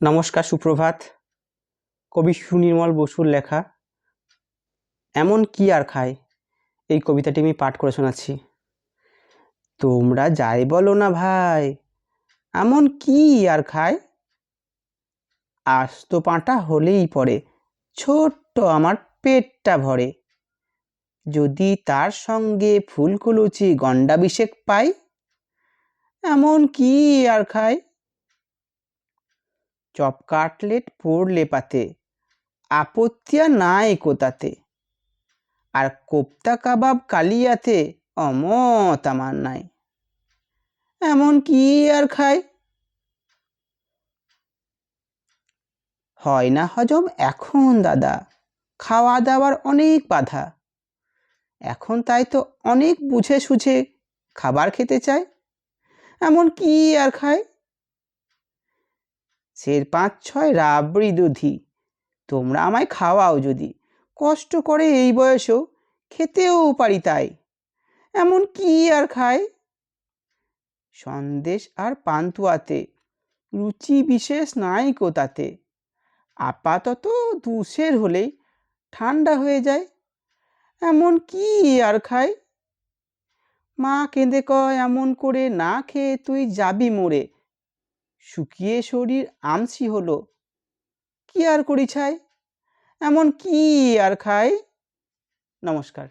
নমস্কার, সুপ্রভাত। কবি সুনির্মল বসুর লেখা এমন কি আর খায় এই কবিতাটি আমি পাঠ করে শোনাচ্ছি। তোমরা যাই বলো না ভাই, এমন কি আর খায়, আস্ত পাঁটা হলেই পড়ে ছোট্ট আমার পেটটা ভরে। যদি তার সঙ্গে ফুলকুলুচি গন্ডাভিষেক পাই, এমন কি আর খায়। চপ কাটলেট পড়লে পাতে, আপত্তি আর নাই কোতাতে, আর কোপ্তা কাবাব কালিয়াতে অমত আমার নাই, এমন কি আর খায়। হয় না হজম এখন দাদা, খাওয়া দাওয়ার অনেক বাধা, এখন তাই তো অনেক বুঝে সুঝে খাবার খেতে চায়, এমন কি আর খায়। সের ৫-৬ রাবড়ি দুধি, তোমরা আমায় খাওয়াও যদি, কষ্ট করে এই বয়সেও খেতেও পারি তাই, এমন কি আর খায়। সন্দেশ আর পান্তুয়াতে রুচি বিশেষ নাই কো তাতে, আপাতত ২ হলেই ঠান্ডা হয়ে যায়, এমন কি আর খায়। মা কেঁদে কয় এমন করে না খেয়ে তুই যাবি মরে, শুকিয়ে শরীর আমসি হলো, কি আর করি ছাই, এমন কি আর খায়। নমস্কার।